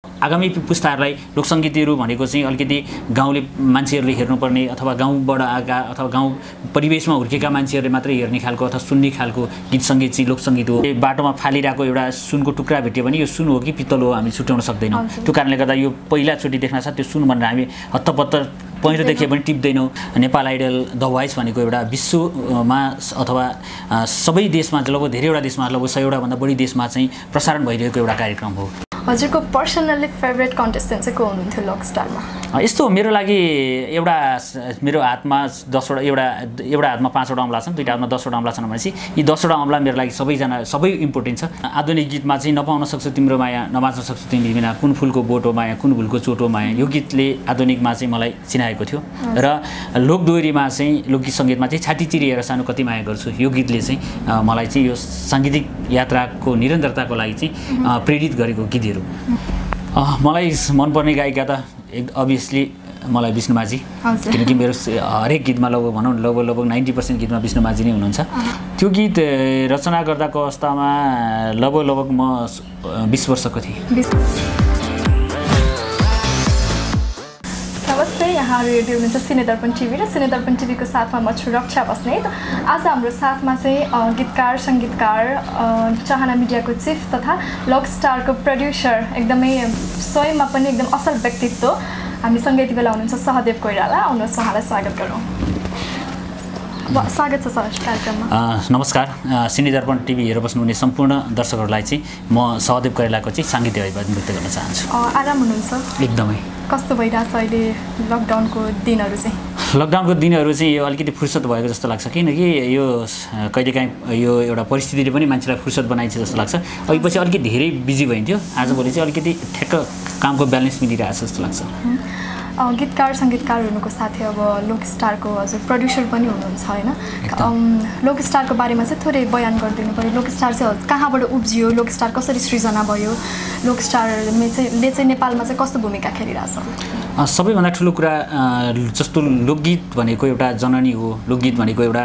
आगामी पुस्ताहरूलाई लोकसङ्गीतहरू भनेको चाहिँ अलिकति गाउँले मान्छेहरूले हेर्नुपर्ने अथवा गाउँबाट आएका अथवा गाउँ परिवेशमा हुर्केका मान्छेहरूले मात्रै हेर्ने खालको अथवा सुन्ने खालको गीत सङ्गीत चाहिँ लोकसङ्गीत हो। बाटोमा फालिरहेको एउटा सुनको टुक्रा भेट्यो भने यो सुन हो कि पित्तल हो हामी छुट्याउन सक्दैनौँ। त्यो कारणले गर्दा यो पहिलाचोटि देख्न साथ त्यो सुन भनेर हामी हत्तपत्त पहिलो देखिए पनि टिप्दैनौँ। नेपाल आइडल द भोइस भनेको एउटा विश्वमा अथवा सबै देशमा लगभग धेरैवटा देशमा लगभग 100वटा भन्दा बढी देशमा चाहिँ प्रसारण भइरहेको एउटा कार्यक्रम हो। हजुरको पर्सनली फेभरेट कन्टेस्टेन्ट चाहिँ को हुनुहुन्थ्यो लक स्टारमा? यस्तो मेरो लागि एउटा मेरो हातमा 10वटा एउटा हातमा 5वटा औँला छन्, दुईटा हातमा 10वटा औँला छन् भनेपछि यी 10वटा औँला मेरो लागि सबै इम्पोर्टेन्ट छ। आधुनिक गीतमा चाहिँ नपाउन सक्छ तिम्रो माया, नबाच्न सक्छ तिमी बिना, कुन फुलको बोटो माया, कुन भुलको चोटो माया, यो गीतले आधुनिकमा चाहिँ मलाई चिनाएको थियो। र लोकदोहोरीमा चाहिँ लोकगीत सङ्गीतमा चाहिँ छाती चिरिएर सानो कति माया गर्छु, यो गीतले चाहिँ मलाई चाहिँ यो साङ्गीतिक यात्राको निरन्तरताको लागि चाहिँ प्रेरित गरेको गीतहरू। मलाई मनपर्ने गायिका त अभियसली मलाई विष्णु माझी, किनकि मेरो हरेक गीतमा लगभग 90% गीतमा विष्णु माझी नै हुनुहुन्छ। त्यो गीत रचना गर्दाको अवस्थामा लगभग म 20 वर्षको थिएँ। नमस्ते, यहाँहरू हेर्दै हुनुहुन्छ सिनेदर्पण टिभी र सिनेदर्पण टिभीको साथमा म छु रक्षा बस्नेत। आज हाम्रो साथमा चाहिँ गीतकार, सङ्गीतकार, चाहना मिडियाको चिफ तथा लक स्टारको प्रड्युसर, एकदमै स्वयंमा पनि एकदम असल व्यक्तित्व हामीसँग यति बेला हुनुहुन्छ सहदेव कोइराला। आउनुहोस् उहाँलाई स्वागत गरौँ। स्वागत छ सर कार्यक्रममा। नमस्कार, सिनेदर्पण टिभी हेरेर बस्नुहुने सम्पूर्ण दर्शकहरूलाई चाहिँ म सहदेव कोइरालाको चाहिँ साङ्गीतिक अभिवादन व्यक्त गर्न चाहन्छु। आराम हुनुहुन्छ? एकदमै। कस्तो भइरहेछ अहिले लकडाउनको दिनहरू चाहिँ? लकडाउनको दिनहरू चाहिँ यो अलिकति फुर्सद भएको जस्तो लाग्छ, किनकि यो कहिलेकाहीँ यो एउटा परिस्थितिले पनि मान्छेलाई फुर्सद बनाइन्छ जस्तो लाग्छ। अघि पछि अलिकति धेरै बिजी भइन्थ्यो, आजभोलि चाहिँ अलिकति ठ्याक्क कामको ब्यालेन्स मिलिरहेछ जस्तो लाग्छ। गीतकार, सङ्गीतकार हुनुको साथै अब लोक स्टारको हजुर प्रड्युसर पनि हुनुहुन्छ होइन? लोक स्टारको बारेमा चाहिँ थोरै बयान गरिदिनु पऱ्यो। लोक स्टार चाहिँ कहाँबाट उब्जियो, लोक स्टार कसरी सृजना भयो, लोक स्टारले चाहिँ नेपालमा चाहिँ कस्तो भूमिका खेलिरहेछ? सबैभन्दा ठुलो कुरा जस्तो लोकगीत भनेको एउटा जननी हो, लोकगीत भनेको एउटा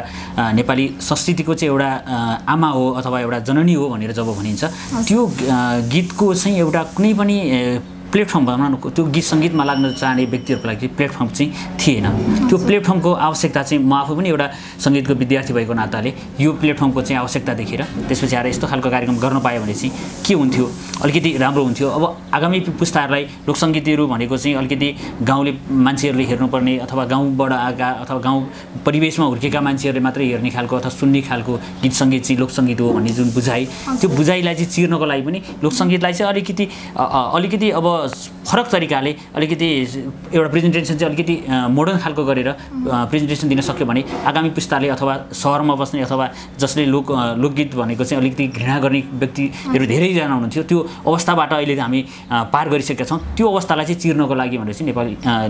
नेपाली संस्कृतिको चाहिँ एउटा आमा हो अथवा एउटा जननी हो भनेर जब भनिन्छ, त्यो गीतको चाहिँ एउटा कुनै पनि प्लेटफर्म भनौँ, त्यो गीत सङ्गीतमा लाग्न चाहने व्यक्तिहरूको लागि प्लेटफर्म चाहिँ थिएन। त्यो प्लेटफर्मको आवश्यकता चाहिँ म आफू पनि एउटा सङ्गीतको विद्यार्थी भएको नाताले यो प्लेटफर्मको चाहिँ आवश्यकता देखेर त्यसपछि आएर यस्तो खालको कार्यक्रम गर्न पायो भने चाहिँ के हुन्थ्यो, अलिकति राम्रो हुन्थ्यो। अब आगामी पुस्ताहरूलाई लोकसङ्गीतहरू भनेको चाहिँ अलिकति गाउँले मान्छेहरूले हेर्नुपर्ने अथवा गाउँबाट आएका अथवा गाउँ परिवेशमा हुर्केका मान्छेहरूले मात्रै हेर्ने खालको अथवा सुन्ने खालको गीत सङ्गीत चाहिँ लोकसङ्गीत हो भन्ने जुन बुझाइ, त्यो बुझाइलाई चाहिँ चिर्नको लागि पनि लोकसङ्गीतलाई चाहिँ अलिकति अब फरक तरिकाले अलिकति एउटा प्रेजेन्टेसन चाहिँ अलिकति मोडर्न खालको गरेर प्रेजेन्टेसन दिन सक्यो भने आगामी पुस्ताले अथवा सहरमा बस्ने अथवा जसले लोकगीत भनेको चाहिँ अलिकति घृणा गर्ने व्यक्तिहरू धेरैजना हुनुहुन्थ्यो, त्यो अवस्थाबाट अहिले हामी पार गरिसकेका छौँ। त्यो अवस्थालाई चाहिँ चिर्नको लागि भनेर चाहिँ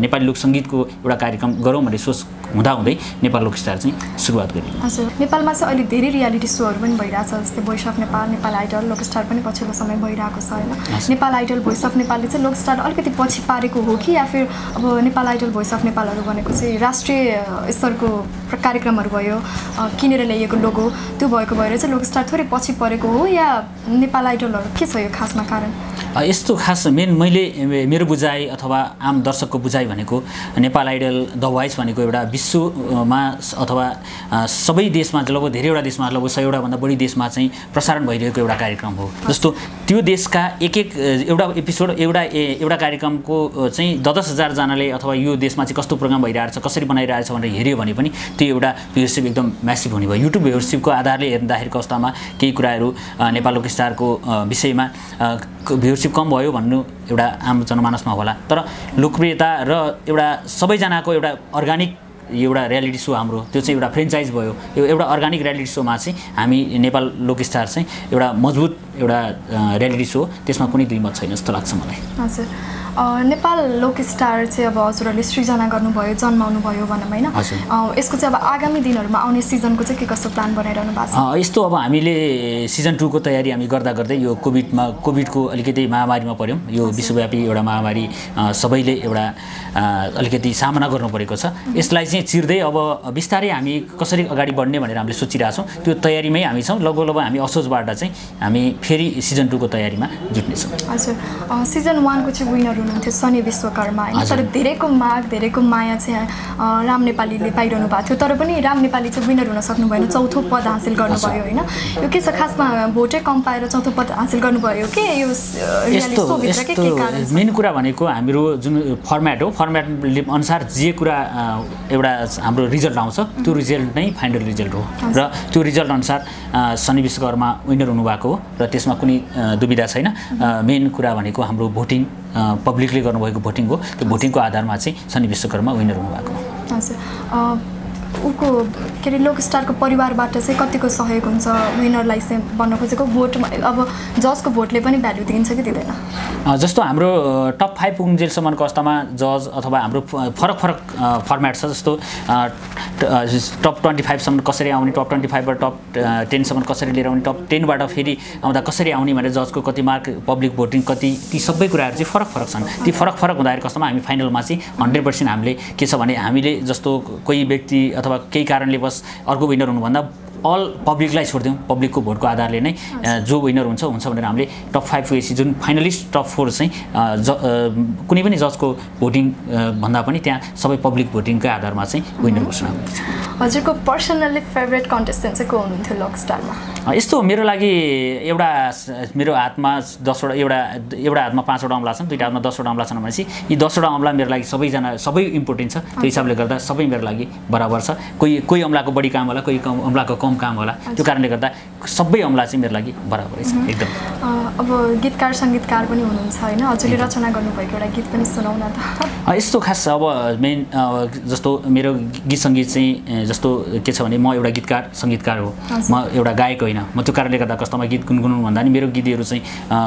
नेपाली लोकसङ्गीतको एउटा कार्यक्रम गरौँ भन्ने सोच हुँदाहुँदै नेपाल लोक स्टार चाहिँ सुरुवात गरियो। हजुर, नेपालमा चाहिँ अहिले धेरै रियालिटी सोहरू पनि भइरहेछ, जस्तै voice of Nepal, Nepal idol, लोक स्टार पनि पछिल्लो समय भइरहेको छ होइन? नेपाल आइडल, भोइस अफ नेपालले चाहिँ लोक स्टार अलिकति पछि पारेको हो कि या फिर अब नेपाल आइडल, भोइस अफ नेपालहरू भनेको चाहिँ राष्ट्रिय स्तरको कार्यक्रमहरू भयो, किनेर ल्याइएको लोगो त्यो भएको भएर चाहिँ लोक स्टार थोरै पछि परेको हो या नेपाल आइडलहरू के छ यो खासमा कारण? यस्तो खास मेरो बुझाइ अथवा आम दर्शकको बुझाइ भनेको नेपाल आइडल द भोइस भनेको एउटा विश्वमा अथवा सबै देशमा लगभग धेरैवटा देशमा लगभग 100वटा भन्दा बढी देशमा चाहिँ प्रसारण भइरहेको एउटा कार्यक्रम हो। जस्तो त्यो देशका एउटा एपिसोड एउटा कार्यक्रमको चाहिँ 10,000 जनाले अथवा यो देशमा चाहिँ कस्तो प्रोग्राम भइरहेछ, कसरी बनाइरहेछ भनेर हेऱ्यो भने पनि त्यो एउटा भ्युअरसिप एकदम म्यासिभ हुने भयो। युट्युब भ्युअरसिपको आधारले हेर्दाखेरिको अवस्थामा केही कुराहरू नेपाल लोक स्टारको विषयमा भ्युअरसिप कम भयो भन्नु एउटा आम जनमानसमा होला, तर लोकप्रियता र एउटा सबैजनाको एउटा अर्गानिक एउटा रियालिटी सो हाम्रो त्यो चाहिँ एउटा फ्रेन्चाइज भयो। यो एउटा अर्गानिक रियालिटी सोमा चाहिँ हामी नेपाल लोक स्टार चाहिँ एउटा मजबुत एउटा रियालिटी सो, त्यसमा कुनै दुई मत छैन जस्तो लाग्छ मलाई। हजुर, नेपाल लोक स्टार चाहिँ अब हजुरहरूले सृजना गर्नुभयो, जन्माउनु भयो भनौँ होइन? यसको चाहिँ अब आगामी दिनहरूमा आउने सिजनको चाहिँ के कस्तो प्लान बनाइरहनु भएको छ? यस्तो अब हामीले सिजन 2 को तयारी हामी गर्दै यो कोभिडको अलिकति महामारीमा पऱ्यौँ। यो विश्वव्यापी एउटा महामारी सबैले एउटा अलिकति सामना गर्नु परेको छ। यसलाई चाहिँ चिर्दै अब बिस्तारै हामी कसरी अगाडि बढ्ने भनेर हामीले सोचिरहेछौँ। त्यो तयारीमै हामी छौँ। लगभग हामी असोजबाट चाहिँ हामी फेरि सिजन 2 को तयारीमा जुट्नेछौँ। हजुर, सिजन 1 को चाहिँ विनर हुनुहुन्थ्यो सनी विश्वकर्मा होइन, तर धेरैको माग धेरैको माया चाहिँ राम नेपालीले पाइरहनु भएको थियो, तर पनि राम नेपाली चाहिँ विनर हुन सक्नु भएन, चौथो पद हासिल गर्नुभयो होइन। यो के छ, खासमा भोटै कम पाएर चौथो पद हासिल गर्नुभयो के? यो मेन कुरा भनेको हाम्रो जुन फर्मेट हो, फर्मेट अनुसार जे कुरा एउटा हाम्रो रिजल्ट आउँछ त्यो रिजल्ट नै फाइनल रिजल्ट हो र त्यो रिजल्ट अनुसार सनी विश्वकर्मा विनर हुनुभएको हो र त्यसमा कुनै दुविधा छैन। मेन कुरा भनेको हाम्रो भोटिङ, पब्लिकले गर्नुभएको भोटिङ हो, त्यो भोटिङको आधारमा चाहिँ सनी विश्वकर्मा विनर हुनुभएको हो। हजुर, उको के अरे लोक स्टारको परिवारबाट चाहिँ कतिको सहयोग हुन्छ विनरलाई चाहिँ बन्न खोजेको? भोट अब जजको भोटले पनि भ्याल्यु दिन्छ कि दिँदैन? जस्तो हाम्रो टप 5 पुग्नुन्जेलसम्मको अवस्थामा जज अथवा हाम्रो फरक फरक फर्मेट छ। जस्तो टप 25 सम्म कसरी आउने, टप 25 बाट टप 10 सम्म कसरी लिएर आउने, टप 10 बाट फेरि आउँदा कसरी आउने भनेर जजको कति मार्क, पब्लिक भोटिङ कति, ती सबै कुराहरू चाहिँ फरक फरक छन्। ती फरक फरक हुँदाखेरि कस्तोमा हामी फाइनलमा चाहिँ 100% हामीले के छ भने हामीले जस्तो कोही व्यक्ति अथवा केही कारणले बस अर्को विनर हुनुभन्दा अल पब्लिकलाई छोडिदिउँ, पब्लिकको भोटको आधारले नै जो विनर हुन्छ भनेर हामीले टप 5 पुगेपछि जुन फाइनलिस्ट टप 4 चाहिँ कुनै पनि जजको भोटिङ भन्दा पनि त्यहाँ सबै पब्लिक भोटिङकै आधारमा चाहिँ विनर घोषणा हुन्छ। हजुरको पर्सनल्ली फेभरेट कन्टेस्टेन्ट चाहिँ को हुनुहुन्थ्यो लोक स्टारमा? यस्तो मेरो लागि एउटा मेरो हातमा 10वटा एउटा हातमा 5वटा अमला छन्, दुईटा हातमा 10वटा अमला छन् भनेपछि यी 10वटा अमला मेरो लागि सबै इम्पोर्टेन्ट छ। त्यो हिसाबले गर्दा सबै मेरो लागि बराबर छ। कोही अमलाको बढी काम होला, कोही अमलाको कम काम होला, त्यो कारणले गर्दा सबै अमला चाहिँ मेरो लागि बराबरै छ एकदम। अब गीतकार सङ्गीतकार पनि हुनुहुन्छ होइन, हजुरले रचना गर्नुभएको एउटा गीत पनि सुनाउन त। यस्तो खास अब मेन जस्तो मेरो गीत सङ्गीत चाहिँ जस्तो के छ भने म एउटा गीतकार सङ्गीतकार हो, म एउटा गायक होइन। म त्यो कारणले गर्दा कस्तोमा गीत गुनगुनाउनु भन्दा नि मेरो गीतहरू चाहिँ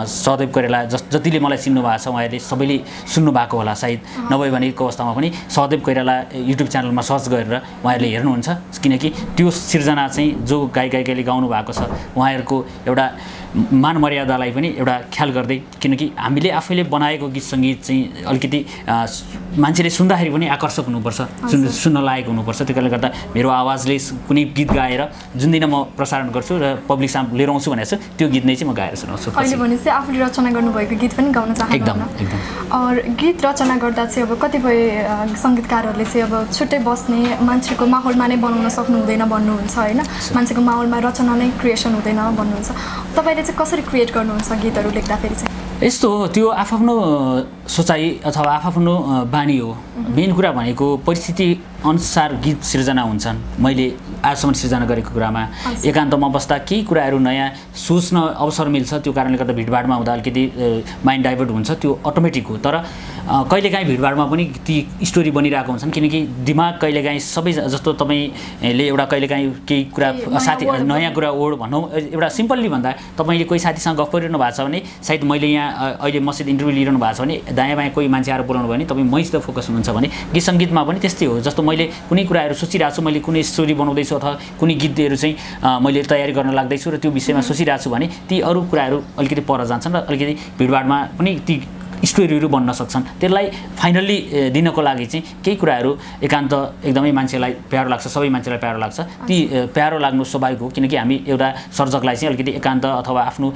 सदैव कोइराला जतिले मलाई चिन्नु भएको छ उहाँहरूले सबैले सुन्नु भएको होला सायद, नभए भनेको अवस्थामा पनि सहदेव कोइराला युट्युब च्यानलमा सर्च गरेर उहाँहरूले हेर्नुहुन्छ, किनकि त्यो सिर्जना चाहिँ जो गायकले गाउनु भएको छ उहाँहरूको एउटा मान मर्यादालाई पनि एउटा ख्याल गर्दै, किनकि हामीले आफैले बनाएको गीत सङ्गीत चाहिँ अलिकति मान्छेले सुन्दाखेरि पनि आकर्षक हुनुपर्छ, सुन्न लायक हुनुपर्छ। त्यो कारणले गर्दा मेरो आवाजले कुनै गीत गाएर जुन दिन म प्रसारण गर्छु र पब्लिक सामु लिएर आउँछु भनेको छु त्यो गीत नै चाहिँ म गाएर सुनाउँछु। अहिले भनेपछि आफूले रचना गर्नुभएको गीत पनि गाउन चाहनुहुन्छ? एकदम। गीत रचना गर्दा चाहिँ अब कतिपय सङ्गीतकारहरूले चाहिँ अब छुट्टै बस्ने, मान्छेको माहौलमा नै बनाउन सक्नु हुँदैन भन्नुहुन्छ होइन, मान्छेको माहौलमा रचना नै क्रिएसन हुँदैन भन्नुहुन्छ। तपाईँले चाहिँ कसरी क्रिएट गर्नुहुन्छ गीतहरू लेख्दाखेरि चाहिँ? यस्तो हो, त्यो आफ्नो सोचाइ अथवा आफ्नो बानी हो। मेन कुरा भनेको परिस्थिति अनुसार गीत सिर्जना हुन्छन्। मैले आजसम्म सिर्जना गरेको कुरामा एकान्तमा बस्दा केही कुराहरू नयाँ सोच्न अवसर मिल्छ, त्यो कारणले गर्दा भिडभाडमा हुँदा अलिकति माइन्ड डाइभर्ट हुन्छ, त्यो अटोमेटिक हो। तर कहिलेकाहीँ भिडभाडमा पनि ती स्टोरी बनिरहेको हुन्छन्, किनकि दिमाग कहिलेकाहीँ सबै जस्तो तपाईँले एउटा कहिलेकाहीँ केही कुरा साथी नयाँ कुरा भनौँ, एउटा सिम्पल्ली भन्दा तपाईँले कोही साथीसँग गफ गरिरहनु भएको छ भने सायद मैले यहाँ अहिले मसित इन्टरभ्यू लिइरहनु भएको छ भने दायाँ बायाँ कोही मान्छे आएर बोलाउनु भयो भने तपाईँ मैसित फोकस हुनुहुन्छ भने गीत सङ्गीतमा पनि त्यस्तै हो। जस्तो मैले कुनै कुराहरू सोचिरहेको छु, मैले कुनै स्टोरी बनाउँदैछु अथवा कुनै गीतहरू चाहिँ मैले तयारी गर्न लाग्दैछु र त्यो विषयमा सोचिरहेको छु भने ती अरू कुराहरू अलिकति पर जान्छन् र अलिकति भिडभाडमा पनि ती स्टोरीहरू बन्न सक्छन्। त्यसलाई फाइनल्ली दिनको लागि चाहिँ केही कुराहरू एकान्त एकदमै मान्छेलाई प्यारो लाग्छ, सबै मान्छेलाई प्यारो लाग्छ, ती प्यारो लाग्नु स्वाभाविक हो, किनकि हामी एउटा सर्जकलाई चाहिँ अलिकति एकान्त अथवा आफ्नो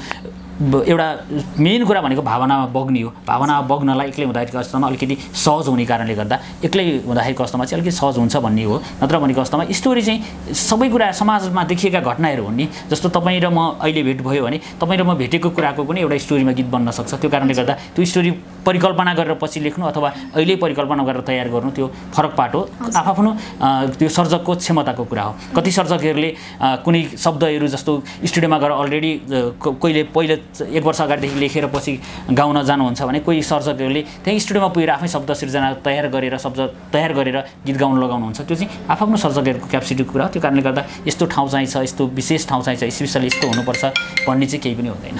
एउटा मेन कुरा भनेको भावनामा बग्ने हो। भावनामा बग्नलाई एक्लै हुँदाखेरि अवस्थामा अलिकति सहज हुने कारणले गर्दा एक्लै हुँदाखेरि अवस्थामा चाहिँ अलिकति सहज हुन्छ भन्ने हो। नत्र भनेको अवस्थामा स्टोरी चाहिँ सबै कुरा समाजमा देखिएका घटनाहरू हुन् नि। जस्तो तपाईँ र म अहिले भेट भयो भने तपाईँ र म भेटेको कुराको पनि एउटा स्टोरीमा गीत बन्न सक्छ। त्यो कारणले गर्दा त्यो स्टोरी परिकल्पना गरेर पछि लेख्नु अथवा अहिले परिकल्पना गरेर तयार गर्नु त्यो फरक पार्ट हो। आफ्नो त्यो सर्जकको क्षमताको कुरा हो। कति सर्जकहरूले कुनै शब्दहरू जस्तो स्टुडियोमा गएर अलरेडी कोहीले पहिले 1 वर्ष अगाडिदेखि लेखेर पछि गाउन जानुहुन्छ भने कोही सर्जकहरूले त्यही स्टुडियोमा पुगेर आफै शब्द सिर्जना तयार गरेर गीत गाउन लगाउनुहुन्छ। त्यो चाहिँ आफ्नो सर्जकहरूको क्यापेसिटीको कुरा हो। त्यो कारणले गर्दा यस्तो ठाउँ चाहिँ छ, यस्तो विशेष ठाउँ चाहिँ छ, स्पेसली यस्तो हुनुपर्छ भन्ने चाहिँ केही पनि हुँदैन।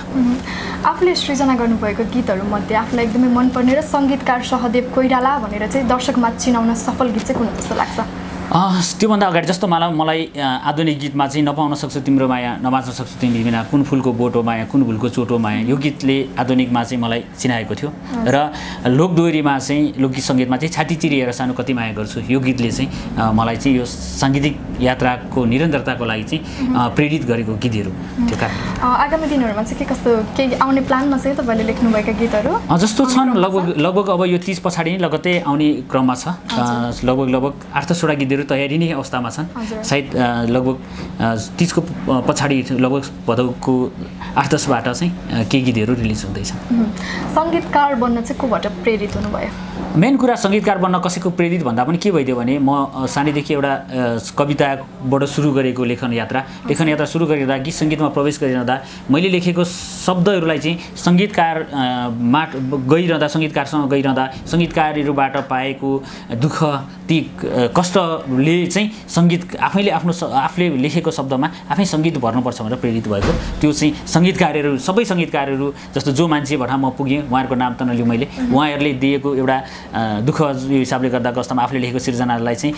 आफूले सृजना गर्नुभएको गीतहरूमध्ये आफूलाई एकदमै मनपर्ने र सङ्गीतकार सहदेव कोइराला भनेर चाहिँ दर्शकमा चिनाउन सफल गीत चाहिँ कुन जस्तो लाग्छ? त्योभन्दा अगाडि जस्तो मलाई आधुनिक गीतमा चाहिँ नपाउन सक्छ तिम्रो माया नबाच्न सक्छ तिमी बिना कुन फुलको बोटो माया कुन फुलको चोटो माया यो गीतले आधुनिकमा चाहिँ मलाई चिनाएको थियो र लोकदोहोरीमा चाहिँ लोकगीत सङ्गीतमा चाहिँ छाती चिरिएर सानो कति माया गर्छु यो गीतले चाहिँ मलाई चाहिँ यो साङ्गीतिक यात्राको निरन्तरताको लागि चाहिँ प्रेरित गरेको गीतहरू त्यो कारण आगामी दिनहरूमा चाहिँ के कस्तो केही आउने प्लानमा चाहिँ तपाईँले लेख्नुभएका गीतहरू जस्तो छन् लगभग अब यो 30 पछाडि नै लगत्तै आउने क्रममा छ लगभग 8-10वटा गीतहरू तयारी नै अवस्थामा छन् सायद लगभग 30 को पछाडि लगभग भदौको 8-10बाट चाहिँ केही गीतहरू रिलिज हुँदैछ सङ्गीतकार बन्न चाहिँ कोबाट प्रेरित हुनुभयो मेन कुरा सङ्गीतकार बन्न कसैको प्रेरित भन्दा पनि के भइदियो भने म सानैदेखि एउटा कविताबाट सुरु गरेको लेखन यात्रा सुरु गरिरहँदा गीत सङ्गीतमा प्रवेश गरिरहँदा मैले लेखेको शब्दहरूलाई चाहिँ सङ्गीतकारमा सङ्गीतकारसँग गइरहँदा सङ्गीतकारहरूबाट पाएको दुःख ती कष्टले चाहिँ सङ्गीत आफूले लेखेको शब्दमा आफै सङ्गीत भर्नुपर्छ भनेर प्रेरित भएको त्यो चाहिँ सबै सङ्गीतकारहरू जस्तो जो मान्छे भठा म पुगेँ उहाँहरूको नाम त नलिउँ मैले उहाँहरूले दिएको एउटा दुःख यो हिसाबले गर्दा अवस्थामा आफूले लेखेको सिर्जनालाई चाहिँ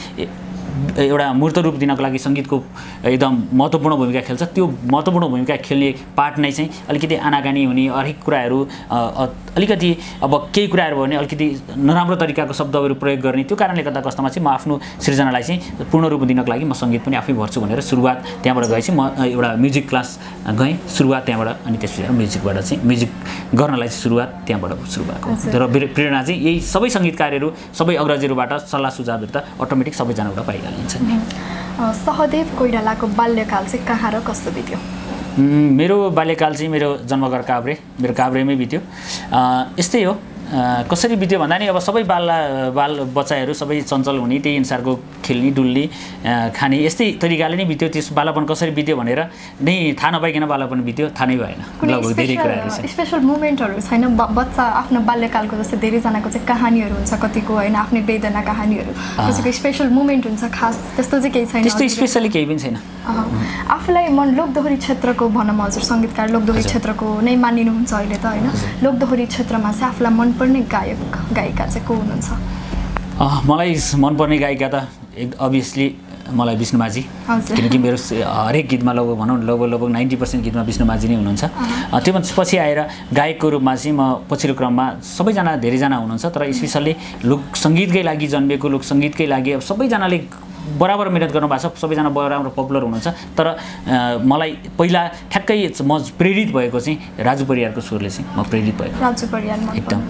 एउटा मूर्त रूप दिनको लागि सङ्गीतको एकदम महत्त्वपूर्ण भूमिका खेल्छ त्यो महत्त्वपूर्ण भूमिका खेल्ने पार्ट नै चाहिँ अलिकति आनाकानी हुने हरेक कुराहरू अलिकति अब केही कुराहरू भयो भने अलिकति नराम्रो तरिकाको शब्दहरू प्रयोग गर्ने त्यो कारणले गर्दा कस्तोमा चाहिँ म आफ्नो सृजनालाई चाहिँ पूर्ण रूप दिनको लागि म सङ्गीत पनि आफै भर्छु भनेर सुरुवात त्यहाँबाट गएपछि म एउटा म्युजिक क्लास गएँ सुरुवात त्यहाँबाट अनि त्यसपछि म्युजिकबाट चाहिँ म्युजिक गर्नलाई चाहिँ सुरुवात त्यहाँबाट सुरु भएको तर प्रेरणा चाहिँ यही सबै सङ्गीतकारहरू सबै अग्रजहरूबाट सल्लाह सुझावहरू त अटोमेटिक सबैजनाबाट पाइहालिन्छ सहदेव कोइरालाको बाल्यकाल चाहिँ कहाँ र कस्तो बित्यो मेरो बाल्यकाल चाहिँ मेरो जन्मघर काभ्रे मेरो काभ्रेमै बित्यो यस्तै हो कसरी बित्यो भन्दा नि अब सबै बाल बच्चाहरू सबै चञ्चल हुने त्यही अनुसारको खेल्ने डुल्ने खाने यस्तै तरिकाले नै बित्यो त्यस बालापन कसरी बित्यो भनेर नै थाहा नपाइकन बालापन बित्यो थाहा नै भएन लगभग धेरै कुराहरू छ स्पेशल मोमेन्टहरू छैन बच्चा आफ्नो बाल्यकालको जस्तै धेरैजनाको चाहिँ कहानीहरू हुन्छ कतिको होइन आफ्नै वेदना कहानीहरू कसैको स्पेशल मोमेन्ट हुन्छ खास त्यस्तो चाहिँ केही छैन त्यस्तो स्पेसली केही पनि छैन आफूलाई लोकदोहोरी क्षेत्रको भनौँ हजुर सङ्गीतकार लोकदोहोरी क्षेत्रको नै मानिनुहुन्छ अहिले त होइन लोकदोहोरी क्षेत्रमा चाहिँ आफूलाई मनपर्ने गायक गायिका चाहिँ को हुनुहुन्छ मलाई मनपर्ने गायिका त अभियसली मलाई विष्णु माझी किनकि मेरो हरेक गीतमा लगभग 90% गीतमा विष्णु माझी नै हुनुहुन्छ त्यो पछि आएर गायकको रूपमा चाहिँ म पछिल्लो क्रममा सबैजना धेरैजना हुनुहुन्छ तर स्पेसल्ली लोक सङ्गीतकै लागि जन्मेको लोक सङ्गीतकै लागि अब सबैजनाले बराबर मिहिनेत गर्नुभएको छ सबैजना बराबर पपुलर हुनुहुन्छ तर मलाई पहिला ठ्याक्कै म प्रेरित भएको चाहिँ राजु परियारको स्वरले चाहिँ म प्रेरित भएको राजु परियार एकदम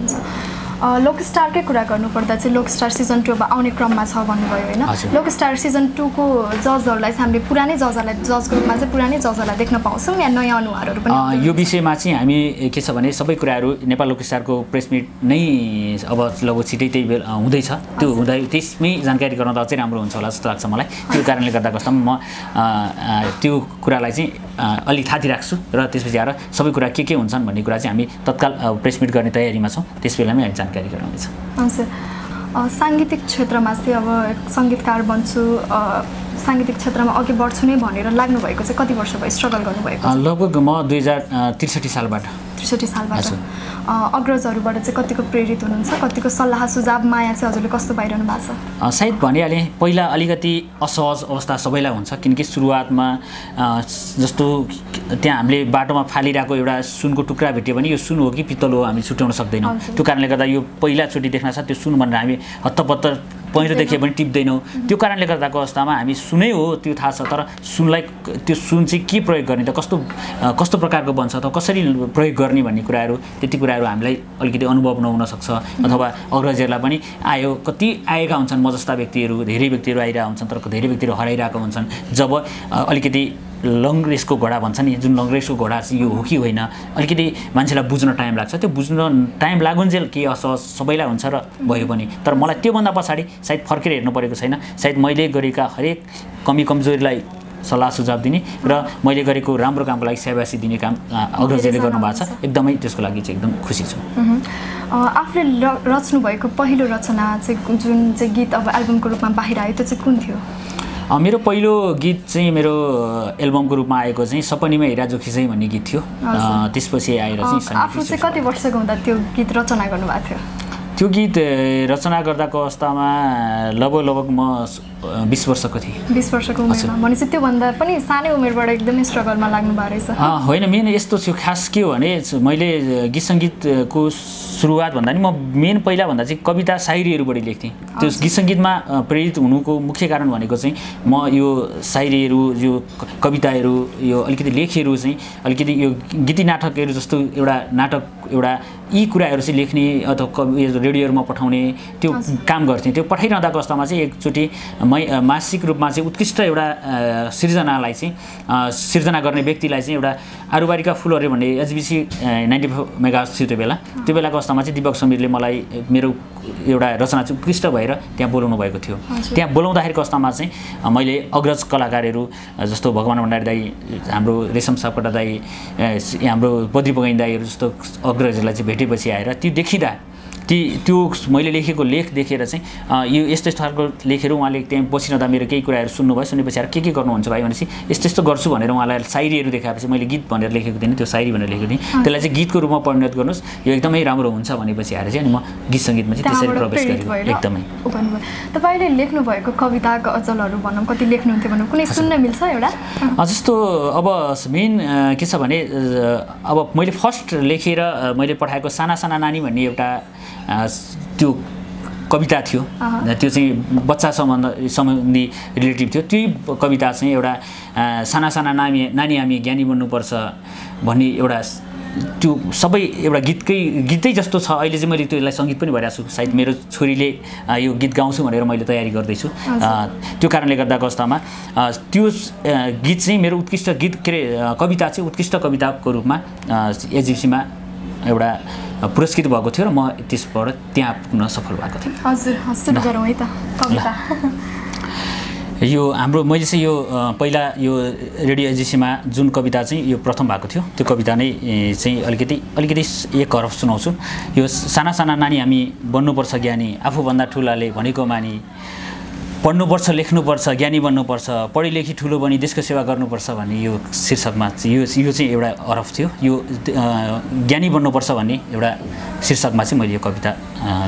लोकस्टारकै कुरा गर्नुपर्दा चाहिँ लोकस्टार सिजन 2 अब आउने क्रममा छ भन्नुभयो होइन लोकस्टार सिजन 2 को जजहरूलाई चाहिँ हामीले पुरानै जजहरूलाई जजको रूपमा चाहिँ पुरानै जजहरूलाई देख्न पाउँछौँ या नयाँ अनुहारहरू पनि यो विषयमा चाहिँ हामी के छ भने सबै कुराहरू नेपाल लोकस्टारको प्रेस मिट नै अब लगभग छिटै त्यही बेला हुँदैछ त्यो हुँदै त्यसमै जानकारी गराउँदा अझै राम्रो हुन्छ होला जस्तो लाग्छ मलाई त्यो कारणले गर्दा कस्तोमा म त्यो कुरालाई चाहिँ अलिक थाती राख्छु र त्यसपछि आएर सबै कुरा के हुन्छन् भन्ने कुरा चाहिँ हामी तत्काल प्रेस मिट गर्ने तयारीमा छौँ त्यस बेलामै हामी जानकारी गराउनेछ हजुर साङ्गीतिक क्षेत्रमा चाहिँ अब सङ्गीतकार बन्छु साङ्गीतिक क्षेत्रमा अघि बढ्छु नै भनेर लाग्नु भएको चाहिँ कति वर्ष भयो स्ट्रगल गर्नुभएको लगभग म 2063 सालबाट अग्रजहरूबाट चाहिँ कतिको प्रेरित हुनुहुन्छ कतिको सल्लाह सुझाव माया चाहिँ हजुरले कस्तो पाइरहनु भएको छ सायद भनिहालेँ पहिला अलिकति असहज अवस्था सबैलाई हुन्छ किनकि सुरुवातमा जस्तो त्यहाँ हामीले बाटोमा फालिरहेको एउटा सुनको टुक्रा भेट्यो भने यो सुन हो कि पित्तल हो हामी छुट्याउन सक्दैनौँ त्यो कारणले गर्दा यो पहिलाचोटि देख्न छ त्यो सुन भनेर हामी हत्तपत्त पहिलो देख्यो भने टिप्दैनौँ त्यो कारणले गर्दाको अवस्थामा हामी सुनै हो त्यो थाहा छ तर सुनलाई त्यो सुन चाहिँ के प्रयोग गर्ने त कस्तो प्रकारको बन्छ त कसरी प्रयोग गर्ने भन्ने कुराहरू त्यति कुराहरू हामीलाई अलिकति अनुभव नहुन सक्छ अथवा अग्रजहरूलाई पनि कति आएका हुन्छन् म जस्ता व्यक्तिहरू धेरै व्यक्तिहरू आइरहेका हुन्छन् तर धेरै व्यक्तिहरू हराइरहेका हुन्छन् जब अलिकति लङ रेसको घोडा भन्छ नि जुन लङ रेसको घोडा चाहिँ यो हो कि होइन अलिकति मान्छेलाई बुझ्न टाइम लाग्छ त्यो बुझ्न टाइम लागुन्जेल के असहज सबैलाई हुन्छ र भयो पनि तर मलाई त्योभन्दा पछाडि सायद फर्केर हेर्नु परेको छैन सायद मैले गरेका हरेक कमी कमजोरीलाई सल्लाह सुझाव दिने र मैले गरेको राम्रो कामको लागि स्याबासी दिने काम अग्रजले गर्नुभएको छ एकदमै त्यसको लागि चाहिँ एकदम खुसी छु आफूले रच्नु भएको पहिलो रचना चाहिँ जुन चाहिँ गीत अब एल्बमको रूपमा बाहिर आयो त्यो चाहिँ कुन थियो मेरो पहिलो गीत चाहिँ मेरो एल्बमको रूपमा आएको चाहिँ सपनीमा हिरा जोखिसै भन्ने गीत थियो त्यसपछि आएर चाहिँ आफू चाहिँ कति वर्षको हुँदा त्यो गीत रचना गर्नुभएको थियो त्यो गीत रचना गर्दाको अवस्थामा लगभग म 20 वर्षको थिएँ। 20 वर्षको उमेरमा भनेपछि त्योभन्दा पनि सानै उमेरबाट एकदमै स्ट्रगलमा लाग्नु भएको रहेछ। होइन, मेन यस्तो थियो, खास के हो भने मैले गीत सङ्गीतको सुरुवात भन्दा नि म मेन पहिला भन्दा चाहिँ कविता सायरीहरू बढी लेख्थेँ। त्यो गीत सङ्गीतमा प्रेरित हुनुको मुख्य कारण भनेको चाहिँ म यो सायरीहरू, यो कविताहरू, यो अलिकति लेखहरू चाहिँ अलिकति यो गीती नाटकहरू जस्तो एउटा नाटक, एउटा यी कुराहरू चाहिँ लेख्ने अथवा रेडियोमा पठाउने त्यो काम गर्थेँ। त्यो पठाइरहँदाको अवस्थामा चाहिँ एकचोटि मासिक रूपमा चाहिँ उत्कृष्ट एउटा सिर्जनालाई चाहिँ सिर्जना गर्ने व्यक्तिलाई चाहिँ एउटा आरुबारीका फुलहरू भन्ने एचबिसी 94 मेगाहर्ज थियो त्यो बेला। त्यो बेलाको अवस्थामा चाहिँ दिपक समीरले मलाई मेरो एउटा रचना चाहिँ उत्कृष्ट भएर त्यहाँ बोलाउनु भएको थियो। त्यहाँ बोलाउँदाखेरिको अवस्थामा चाहिँ मैले अग्रज कलाकारहरू जस्तो भगवान भण्डारी दाई, हाम्रो रेशम सापकोटा दाई, हाम्रो बद्री बगाइन दाईहरू जस्तो अग्रजहरूलाई चाहिँ भेटेपछि आएर त्यो देखिँदा त्यो मैले लेखेको लेख देखेर चाहिँ यो यस्तो यस्तो खालको लेखेर उहाँले त्यहाँ बसिरहँदा मेरो केही कुराहरू सुन्नुभयो। सुनेपछि आएर के गर्नुहुन्छ भाइ भनेपछि यस्तो यस्तो गर्छु भनेर उहाँलाई सायरीहरू देखाएपछि मैले गीत भनेर लेखेको थिएँ, त्यो सायरी भनेर लेखेको थिएँ। त्यसलाई चाहिँ गीतको रूपमा परिणत गर्नुहोस्, यो एकदमै राम्रो हुन्छ भनेपछि आएर चाहिँ अनि म गीत सङ्गीतमा चाहिँ त्यसरी प्रवेश गरेँ। एकदमै तपाईँले लेख्नुभएको कविता गजलहरू भनौँ, कति लेख्नुहुन्थ्यो भनौँ, कुनै सुन्न मिल्छ एउटा? जस्तो अब मेन के छ भने अब मैले फर्स्ट लेखेर मैले पठाएको साना साना नानी भन्ने एउटा त्यो कविता थियो। त्यो चाहिँ बच्चा सम्बन्धी रिलेटिभ थियो। त्यही कविता चाहिँ एउटा साना साना नानी हामी ज्ञानी बन्नुपर्छ भन्ने एउटा त्यो सबै एउटा गीतै जस्तो छ। अहिले चाहिँ मैले त्यसलाई सङ्गीत पनि भइरहेको छु। सायद मेरो छोरीले यो गीत गाउँछु भनेर मैले तयारी गर्दैछु। त्यो कारणले गर्दाको अवस्थामा त्यो गीत चाहिँ मेरो उत्कृष्ट गीत के अरे कविता चाहिँ उत्कृष्ट कविताको रूपमा एजिप्सीमा एउटा पुरस्कृत भएको थियो र म त्यसबाट त्यहाँ पुग्न सफल भएको थिएँ। हजुर, सुरु गरौँ है त कविता। यो हाम्रो मैले चाहिँ यो पहिला यो रेडियो एजेन्सीमा जुन कविता चाहिँ यो प्रथम भएको थियो त्यो कविता नै चाहिँ अलिकति एक हरफ सुनाउँछु। यो साना साना नानी हामी बन्नुपर्छ ज्ञानी, आफूभन्दा ठुलाले भनेको मानी, पढ्नुपर्छ लेख्नुपर्छ ज्ञानी बन्नुपर्छ, पढी लेखी ठुलो बनी देशको सेवा गर्नुपर्छ भन्ने यो शीर्षकमा यो चाहिँ एउटा हरफ थियो। यो ज्ञानी बन्नुपर्छ भन्ने एउटा शीर्षकमा चाहिँ मैले यो कविता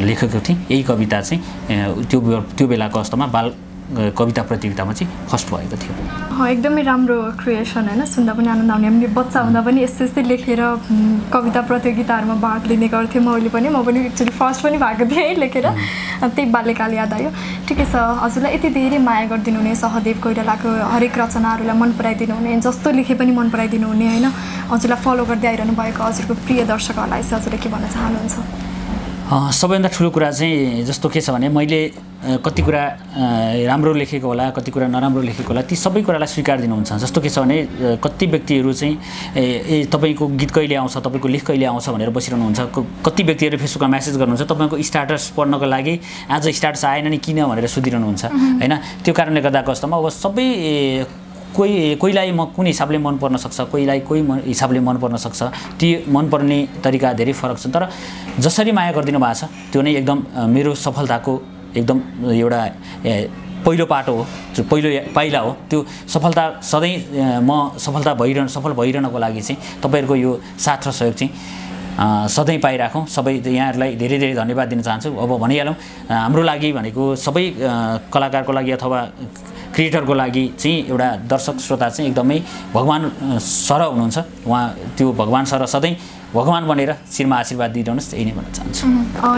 लेखेको थिएँ। यही कविता चाहिँ त्यो बेलाको अवस्थामा बाल कविता प्रतियोगितामा चाहिँ फर्स्ट भएको थियो। एकदमै राम्रो क्रिएसन होइन, सुन्दा पनि आनन्द आउने। हामीले बच्चा हुँदा पनि यस्तै लेखेर कविता प्रतियोगिताहरूमा भाग लिने गर्थेँ। म पनि एक्चुअली फर्स्ट पनि भएको थिएँ है लेखेर। त्यही बाल्यकाल याद आयो। ठिकै छ, हजुरलाई यति धेरै माया गरिदिनु हुने, सहदेव कोइरालाको हरेक रचनाहरूलाई मन पराइदिनु हुने, जस्तो लेखे पनि मन पराइदिनु हुने होइन, हजुरलाई फलो गर्दै आइरहनु भएको हजुरको प्रिय दर्शकहरूलाई चाहिँ हजुरले के भन्न चाहनुहुन्छ? सबैभन्दा ठुलो कुरा चाहिँ जस्तो के छ भने मैले कति कुरा राम्रो लेखेको होला, कति कुरा नराम्रो लेखेको होला, ती सबै कुरालाई स्वीकार दिनुहुन्छ। जस्तो के छ भने कति व्यक्तिहरू चाहिँ तपाईँको गीत कहिले आउँछ, तपाईँको लेख कहिले आउँछ भनेर बसिरहनुहुन्छ। कति व्यक्तिहरू फेसबुकमा म्यासेज गर्नुहुन्छ तपाईँको स्टाटस पढ्नको लागि, आज स्टाटस आएन नि किन भनेर सोधिरहनुहुन्छ होइन। त्यो कारणले गर्दाको अवस्थामा अब सबै कोहीलाई म कुन हिसाबले मन पर्न सक्छ, कोहीलाई कोही हिसाबले मन पर्न सक्छ। ती मनपर्ने तरिका धेरै फरक छ, तर जसरी माया गरिदिनु भएको छ त्यो नै एकदम मेरो सफलताको एकदम एउटा पहिलो पाटो हो, पहिलो पाइला हो। त्यो सफलता सधैँ म सफल भइरहनको लागि चाहिँ तपाईँहरूको यो साथ र सहयोग चाहिँ सधैँ पाइराखौँ। सबै यहाँहरूलाई धेरै धेरै धन्यवाद दिन चाहन्छु। अब भनिहालौँ हाम्रो लागि भनेको सबै कलाकारको लागि अथवा क्रिएटरको लागि चाहिँ एउटा दर्शक श्रोता चाहिँ एकदमै भगवान सर हुनुहुन्छ। उहाँ त्यो भगवान सर सधैँ भगवान बनेर शिरमा आशीर्वाद दिइरहनुहोस्, यही नै भन्न चाहन्छु।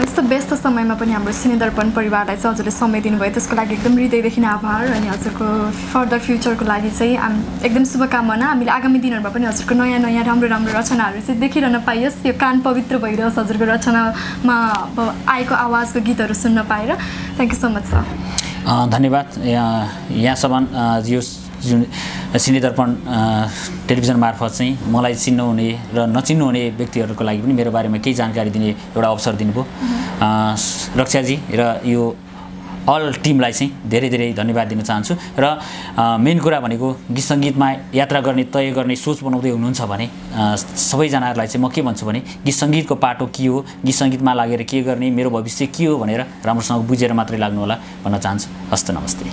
यस्तो व्यस्त समयमा पनि हाम्रो सिनेदर्पण परिवारलाई चाहिँ हजुरले समय दिनुभयो, त्यसको लागि एकदम हृदयदेखि आभार। अनि हजुरको फर्दर फ्युचरको लागि चाहिँ एकदम शुभकामना। हामीले आगामी दिनहरूमा पनि हजुरको नयाँ नयाँ राम्रो राम्रो रचनाहरू चाहिँ देखिरहन पाइयोस्। यो कान पवित्र भइरहोस् हजुरको रचनामा अब आएको आवाजको गीतहरू सुन्न पाएर। Thank you so much sir. धन्यवाद। यहाँसम्म यो जुन सिनेदर्पण टेलिभिजन मार्फत चाहिँ मलाई चिन्नुहुने र नचिन्नुहुने व्यक्तिहरूको लागि पनि मेरो बारेमा केही जानकारी दिने एउटा अवसर दिनुभयो। रक्षाजी र यो अल टिमलाई चाहिँ धेरै धेरै धन्यवाद दिन चाहन्छु। र मेन कुरा भनेको गीत सङ्गीतमा यात्रा गर्ने, तय गर्ने सोच बनाउँदै हुनुहुन्छ भने सबैजनाहरूलाई चाहिँ म के भन्छु भने गीत सङ्गीतको पाटो के हो, गीत सङ्गीतमा लागेर के गर्ने, मेरो भविष्य के हो भनेर राम्रोसँग बुझेर मात्रै लाग्नु होला भन्न चाहन्छु। हस्त नमस्ते।